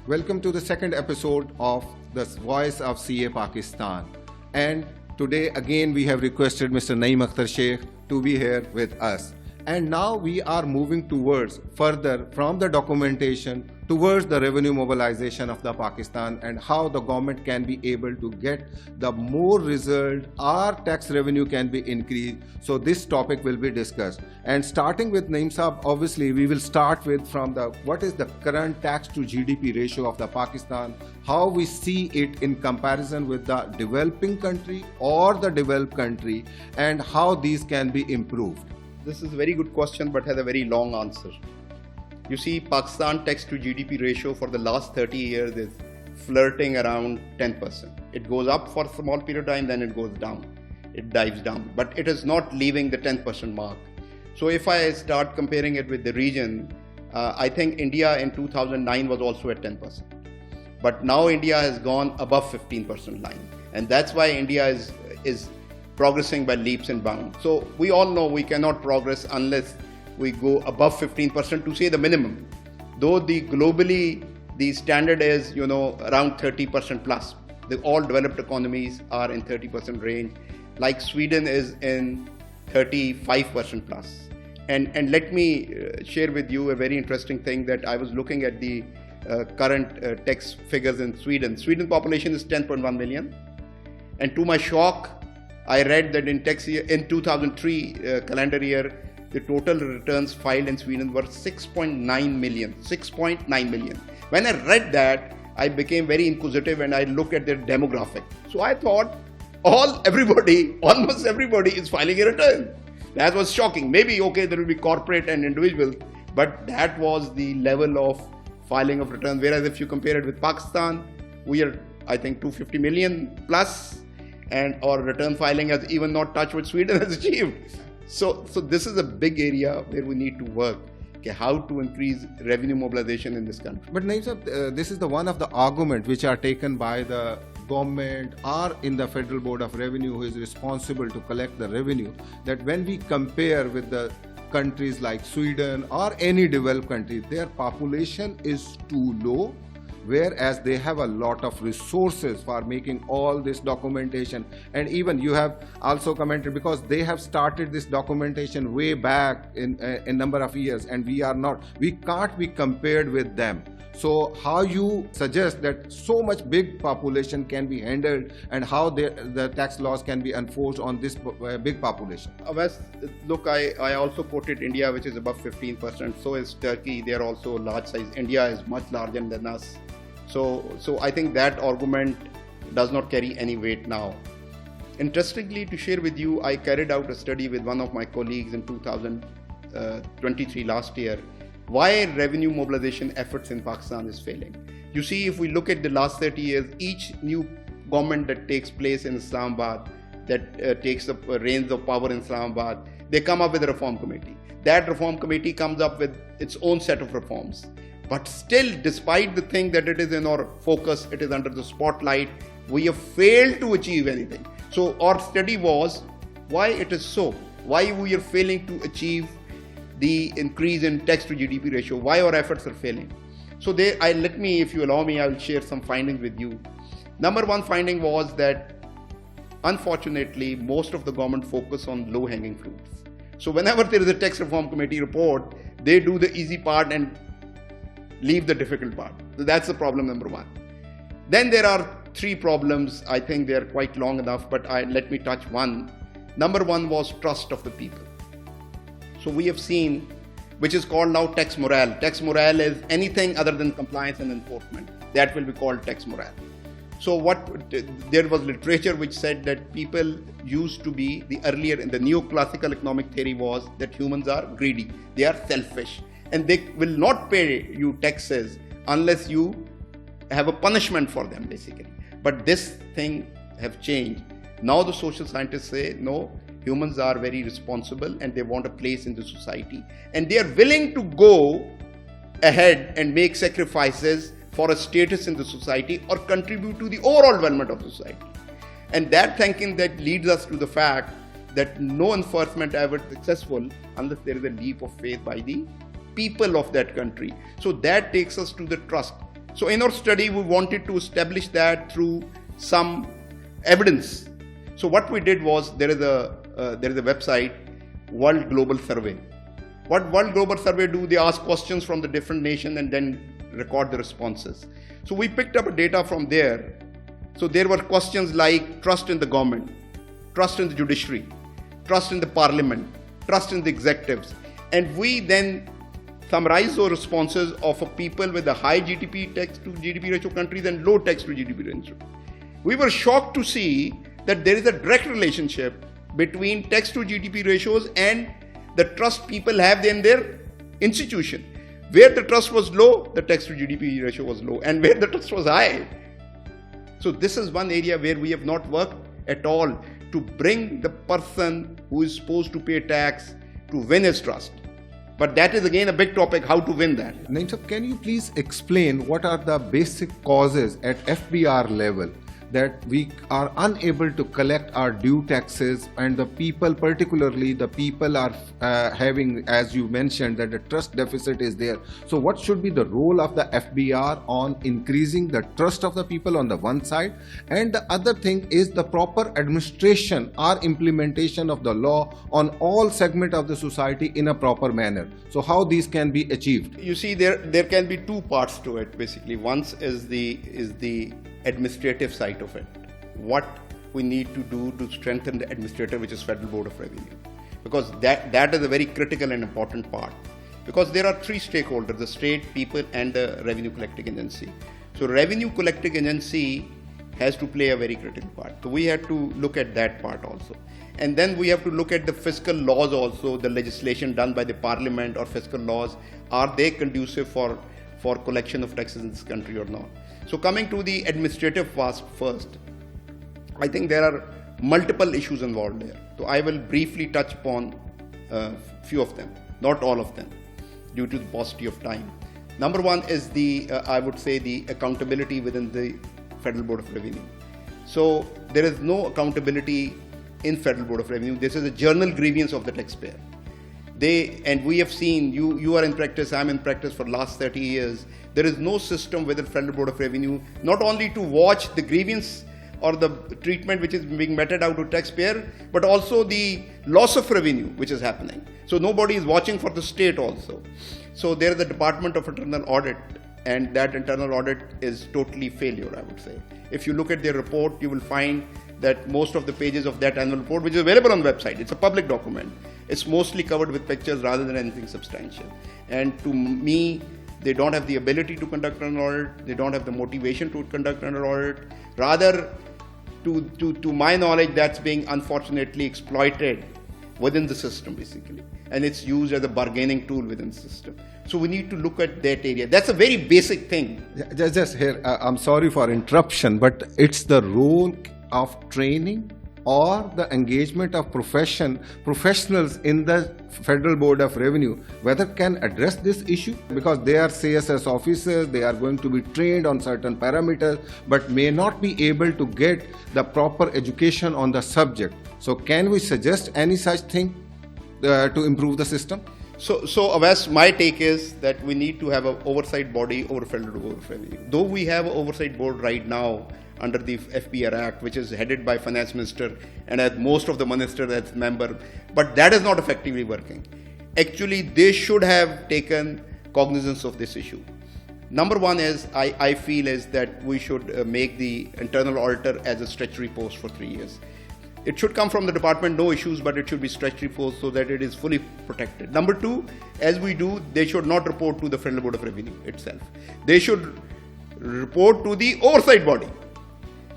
Welcome to the second episode of the Voice of CA Pakistan. And today again we have requested Mr. Naeem Akhtar Sheikh to be here with us. And now we are moving towards further from the documentation towards the revenue mobilization of the Pakistan and how the government can be able to get the more result, our tax revenue can be increased. So this topic will be discussed. And starting with Naeem Saab, obviously we will start with from the what is the current tax to GDP ratio of the Pakistan, how we see it in comparison with the developing country or the developed country, and how these can be improved. This is a very good question but has a very long answer. You see, Pakistan tax to GDP ratio for the last 30 years is flirting around 10%. It goes up for a small period of time, then it goes down. It dives down, but it is not leaving the 10% mark. So if I start comparing it with the region, I think India in 2009 was also at 10%. But now India has gone above 15% line. And that's why India is progressing by leaps and bounds. So we all know we cannot progress unless we go above 15% to say the minimum. Though globally the standard is around 30% plus. All developed economies are in 30% range, like Sweden is in 35% plus. And let me share with you a very interesting thing that I was looking at the current tax figures in Sweden. Sweden population is 10.1 million, and to my shock, I read that in 2003 calendar year, the total returns filed in Sweden were 6.9 million. 6.9 million. When I read that, I became very inquisitive and I looked at their demographic. So I thought almost everybody is filing a return. That was shocking. Maybe, okay, there will be corporate and individual, but that was the level of filing of returns. Whereas if you compare it with Pakistan, we are, I think, 250 million plus, and our return filing has even not touched what Sweden has achieved. So this is a big area where we need to work. Okay, how to increase revenue mobilization in this country. But Naeem Saab, this is the one of the arguments which are taken by the government or in the Federal Board of Revenue, who is responsible to collect the revenue, that when we compare with the countries like Sweden or any developed country, their population is too low, whereas they have a lot of resources for making all this documentation. And even you have also commented, because they have started this documentation way back in a number of years, and we can't be compared with them. So how you suggest that so much big population can be handled, and how the tax laws can be enforced on this big population? Awais, look, I also quoted India, which is above 15%. So is Turkey. They are also large size. India is much larger than us. So I think that argument does not carry any weight now. Interestingly, to share with you, I carried out a study with one of my colleagues in 2023 last year, why revenue mobilization efforts in Pakistan is failing. You see, if we look at the last 30 years, each new government that takes place in Islamabad, that takes the reins of power in Islamabad, they come up with a reform committee. That reform committee comes up with its own set of reforms. But still, despite the thing that it is in our focus, it is under the spotlight, we have failed to achieve anything. So our study was why it is so, why we are failing to achieve the increase in tax to GDP ratio, why our efforts are failing. So let me, if you allow me, I will share some findings with you. Number one finding was that, unfortunately, most of the government focus on low-hanging fruits. So whenever there is a tax reform committee report, they do the easy part and leave the difficult part. So that's the problem number one. Then there are three problems. I think they are quite long enough, but let me touch one. Number one was trust of the people. So we have seen, which is called now tax morale. Tax morale is anything other than compliance and enforcement. That will be called tax morale. So there was literature which said that people used to be, earlier in the neoclassical economic theory was that humans are greedy. They are selfish. And they will not pay you taxes unless you have a punishment for them, basically. But this thing have changed. Now the social scientists say, no, humans are very responsible and they want a place in the society. And they are willing to go ahead and make sacrifices for a status in the society or contribute to the overall development of society. And that thinking that leads us to the fact that no enforcement ever successful unless there is a leap of faith by the people of that country. So that takes us to the trust. So in our study, we wanted to establish that through some evidence. So what we did was, there is a website, World Global Survey. What World Global Survey do? They ask questions from the different nations and then record the responses. So we picked up data from there. So there were questions like trust in the government, trust in the judiciary, trust in the parliament, trust in the executives. And we then summarize those responses of a people with a high GDP tax-to-GDP ratio countries and low tax-to-GDP ratio. We were shocked to see that there is a direct relationship between tax-to-GDP ratios and the trust people have in their institution. Where the trust was low, the tax-to-GDP ratio was low, and where the trust was high. So this is one area where we have not worked at all to bring the person who is supposed to pay tax to win his trust. But that is again a big topic, how to win that. Naeem sir, can you please explain what are the basic causes at FBR level that we are unable to collect our due taxes, and the people, particularly the people, are having, as you mentioned, that the trust deficit is there. So what should be the role of the FBR on increasing the trust of the people on the one side, and the other thing is the proper administration or implementation of the law on all segment of the society in a proper manner. So how these can be achieved? You see, there can be two parts to it basically. One is the administrative side of it. What we need to do to strengthen the administrator, which is Federal Board of Revenue, because that is a very critical and important part. Because there are three stakeholders: the state, people, and the revenue collecting agency. So revenue collecting agency has to play a very critical part. So we have to look at that part also. And then we have to look at the fiscal laws also, the legislation done by the parliament or fiscal laws. Are they conducive for collection of taxes in this country or not? So coming to the administrative part first, I think there are multiple issues involved there. So I will briefly touch upon a few of them, not all of them, due to the paucity of time. Number one is I would say the accountability within the Federal Board of Revenue. So there is no accountability in Federal Board of Revenue. This is a journal grievance of the taxpayer. And we have seen, you are in practice, I'm in practice for the last 30 years. There is no system within Federal Board of Revenue, not only to watch the grievance or the treatment which is being meted out to taxpayer, but also the loss of revenue which is happening. So nobody is watching for the state also. So there is the Department of Internal Audit, and that internal audit is totally failure, I would say. If you look at their report, you will find that most of the pages of that annual report, which is available on the website, it's a public document, it's mostly covered with pictures rather than anything substantial. And to me, they don't have the ability to conduct an audit, they don't have the motivation to conduct an audit. Rather, to my knowledge, that's being unfortunately exploited within the system basically, and it's used as a bargaining tool within the system. So we need to look at that area. That's a very basic thing. Just here, I'm sorry for interruption, but it's the role of training or the engagement of professionals in the Federal Board of Revenue, whether can address this issue, because they are CSS officers, they are going to be trained on certain parameters, but may not be able to get the proper education on the subject. So can we suggest any such thing to improve the system? So Awais, my take is that we need to have an oversight body over Federal Board of Revenue. Though we have an oversight board right now under the FBR Act, which is headed by Finance Minister and has most of the ministers as member, but that is not effectively working. Actually, they should have taken cognizance of this issue. Number one is, I feel is that we should make the internal auditor as a statutory post for 3 years. It should come from the department, no issues, but it should be statutory post so that it is fully protected. Number two, as we do, they should not report to the Federal Board of Revenue itself. They should report to the oversight body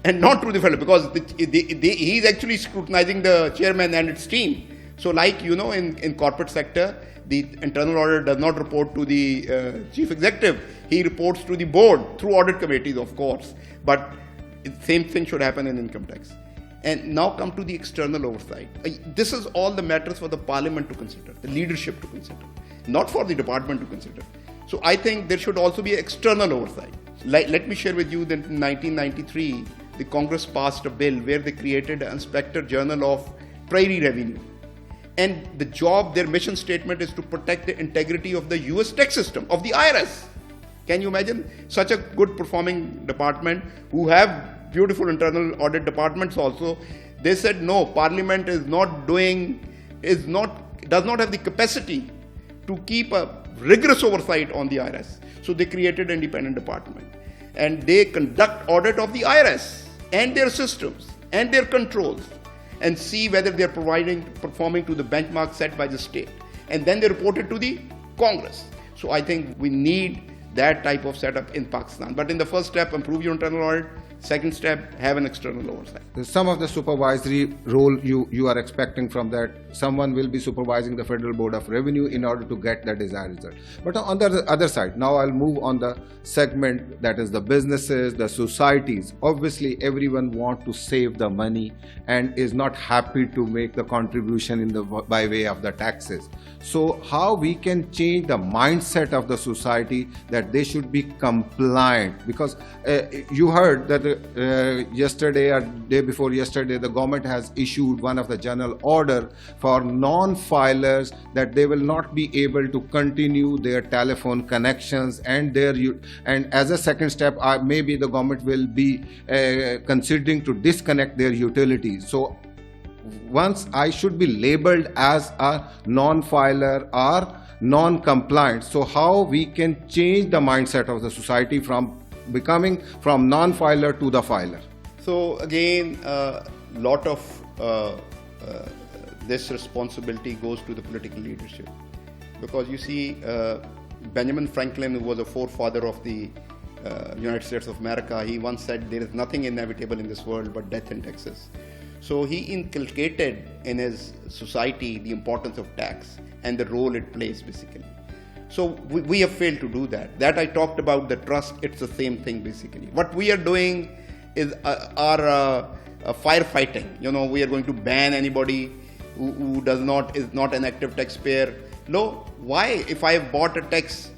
and not to the Federal, because he is actually scrutinizing the chairman and its team. So like, in corporate sector, the internal auditor does not report to the chief executive. He reports to the board through audit committees, of course. But the same thing should happen in income tax. And now come to the external oversight. This is all the matters for the parliament to consider, the leadership to consider, not for the department to consider. So I think there should also be external oversight. Let me share with you that in 1993, the Congress passed a bill where they created an Inspector General of Prairie Revenue. And their mission statement is to protect the integrity of the US tax system, of the IRS. Can you imagine such a good performing department who have beautiful internal audit departments also? They said no, Parliament does not have the capacity to keep a rigorous oversight on the IRS. So they created an independent department and they conduct audit of the IRS and their systems and their controls and see whether they are performing to the benchmark set by the state. And then they report it to the Congress. So I think we need that type of setup in Pakistan. But in the first step, improve your internal audit. Second step, have an external oversight. Some of the supervisory role you are expecting from that, someone will be supervising the Federal Board of Revenue in order to get the desired result. But on the other side, now I'll move on the segment that is the businesses, the societies. Obviously, everyone wants to save the money and is not happy to make the contribution by way of the taxes. So how we can change the mindset of the society that they should be compliant? Because you heard that yesterday or day before yesterday, the government has issued one of the general order for non-filers that they will not be able to continue their telephone connections and as a second step, maybe the government will be considering to disconnect their utilities. So once I should be labeled as a non-filer or non-compliant. So how we can change the mindset of the society from becoming from non-filer to the filer? So again, a lot of this responsibility goes to the political leadership, because you see Benjamin Franklin, who was a forefather of the United States of America, he once said there is nothing inevitable in this world but death and taxes. So he inculcated in his society the importance of tax and the role it plays basically. So we have failed to do that. That I talked about, the trust, it's the same thing basically. What we are doing is firefighting. You know, we are going to ban anybody who is not an active taxpayer. No, why? If I have bought a tax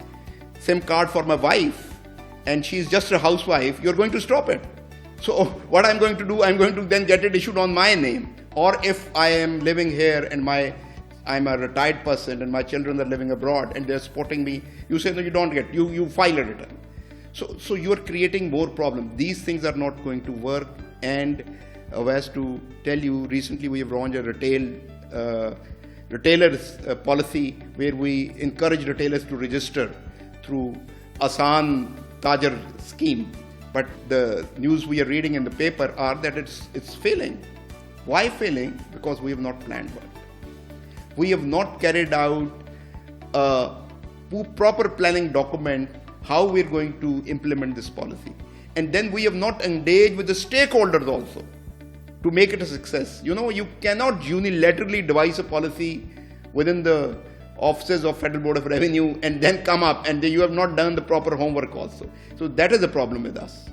SIM card for my wife and she's just a housewife, you're going to stop it. So what I'm going to do, I'm going to then get it issued on my name. Or if I am living here and I'm a retired person and my children are living abroad and they're supporting me, you say no, you don't get, you file a return. So you are creating more problems. These things are not going to work. And Awais, to tell you, recently we have launched a retailers policy where we encourage retailers to register through Asan Tajar scheme. But the news we are reading in the paper are that it's failing. Why failing? Because we have not planned well. We have not carried out a proper planning document how we're going to implement this policy. And then we have not engaged with the stakeholders also to make it a success. You know, you cannot unilaterally devise a policy within the offices of Federal Board of Revenue and then come up and you have not done the proper homework also. So that is the problem with us.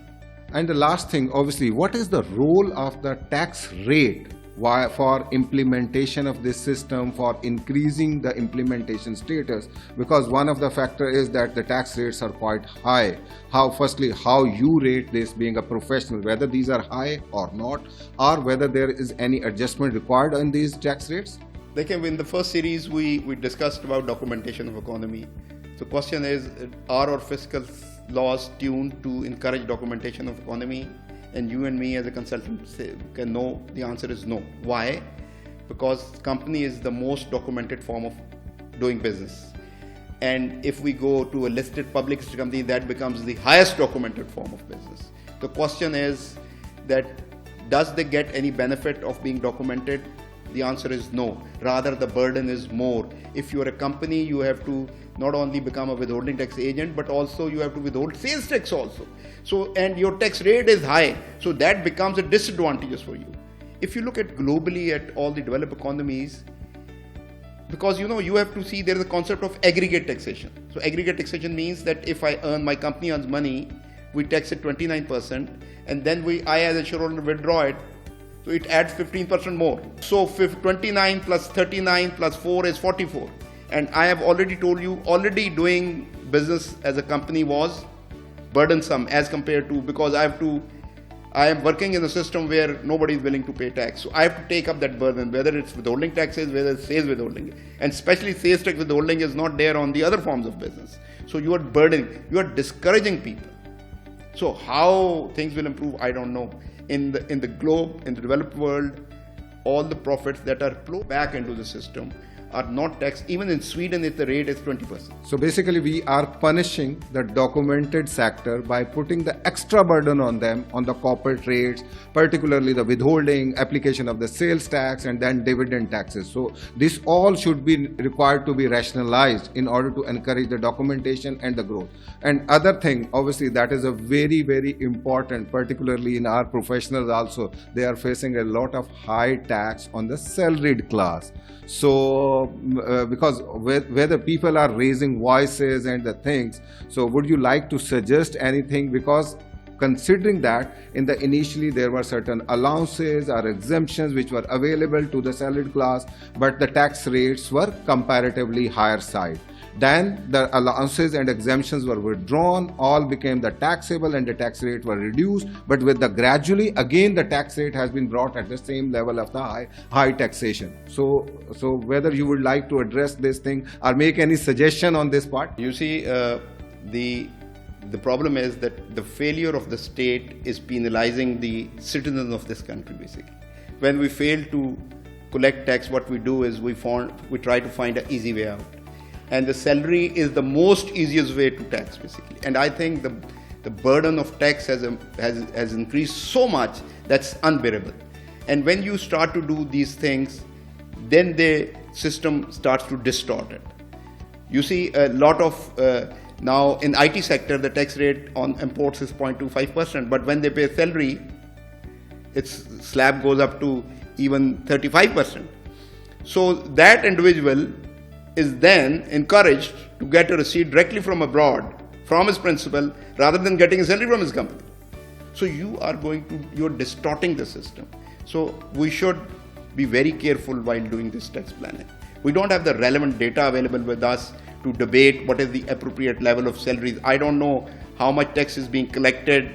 And the last thing, obviously, what is the role of the tax rate for implementation of this system, for increasing the implementation status? Because one of the factors is that the tax rates are quite high. Firstly, how you rate this being a professional, whether these are high or not, or whether there is any adjustment required on these tax rates? In the first series, we discussed about documentation of economy. So question is, are our fiscal laws tuned to encourage documentation of economy? And you and me as a consultant can know the answer is no. Why? Because company is the most documented form of doing business. And if we go to a listed public company, that becomes the highest documented form of business. The question is that does they get any benefit of being documented? The answer is no. Rather, the burden is more. If you are a company, you have to not only become a withholding tax agent, but also you have to withhold sales tax also. So, and your tax rate is high. So that becomes a disadvantage for you. If you look at globally at all the developed economies, because you have to see there is a concept of aggregate taxation. So aggregate taxation means that if my company earns money, we tax it 29%, and then I as a shareholder withdraw it. So it adds 15% more. So 29 plus 39 plus 4 is 44. And I have already told you, already doing business as a company was burdensome as compared to, because I am working in a system where nobody is willing to pay tax. So I have to take up that burden, whether it's withholding taxes, whether it's sales withholding. And especially sales tax withholding is not there on the other forms of business. So you are burdening, you are discouraging people. So how things will improve, I don't know. In the globe, in the developed world, all the profits that are flowed back into the system are not taxed. Even in Sweden, the rate is 20%. So basically, we are punishing the documented sector by putting the extra burden on them on the corporate rates, particularly the withholding, application of the sales tax, and then dividend taxes. So this all should be required to be rationalized in order to encourage the documentation and the growth. And other thing, obviously, that is a very, very important, particularly in our professionals also, they are facing a lot of high tax on the salaried class. So because whether people are raising voices and the things, so would you like to suggest anything? Because considering that initially there were certain allowances or exemptions which were available to the salaried class, but the tax rates were comparatively higher side. Then the allowances and exemptions were withdrawn, all became the taxable and the tax rate were reduced, but with the gradually again the tax rate has been brought at the same level of the high taxation. So whether you would like to address this thing or make any suggestion on this part? You see, the problem is that the failure of the state is penalizing the citizens of this country basically. When we fail to collect tax, what we do is we try to find an easy way out. And the salary is the most easiest way to tax basically. And I think the burden of tax has increased so much that's unbearable. And when you start to do these things, then the system starts to distort it. You see a lot of now in IT sector, the tax rate on imports is 0.25%, but when they pay salary, its slab goes up to even 35%. So that individual is then encouraged to get a receipt directly from abroad, from his principal, rather than getting a salary from his company. So you're distorting the system. So we should be very careful while doing this tax planning. We don't have the relevant data available with us to debate what is the appropriate level of salaries. I don't know how much tax is being collected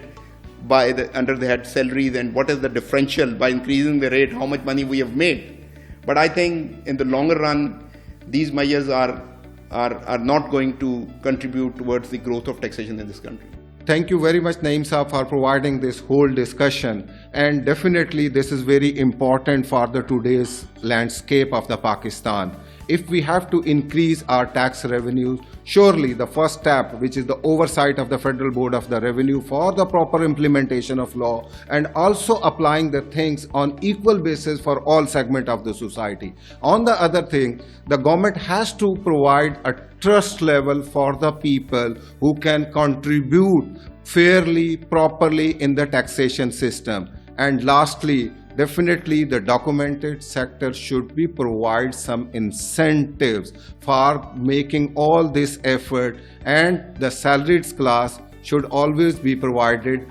under the head salaries and what is the differential by increasing the rate, how much money we have made. But I think in the longer run, these measures are not going to contribute towards the growth of taxation in this country. Thank you very much, Naeem Saab, for providing this whole discussion. And definitely this is very important for the today's landscape of the Pakistan. If we have to increase our tax revenues, surely the first step, which is the oversight of the Federal Board of the Revenue for the proper implementation of law and also applying the things on equal basis for all segment of the society. On the other thing, the government has to provide a trust level for the people who can contribute fairly, properly in the taxation system. And lastly, definitely the documented sector should be provide some incentives for making all this effort, and the salaried class should always be provided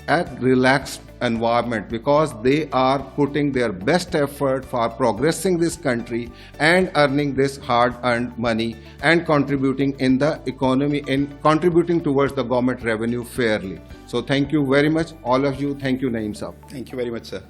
a relaxed environment because they are putting their best effort for progressing this country and earning this hard-earned money and contributing in the economy and contributing towards the government revenue fairly. So thank you very much, all of you. Thank you, Naeem Saab. Thank you very much, sir.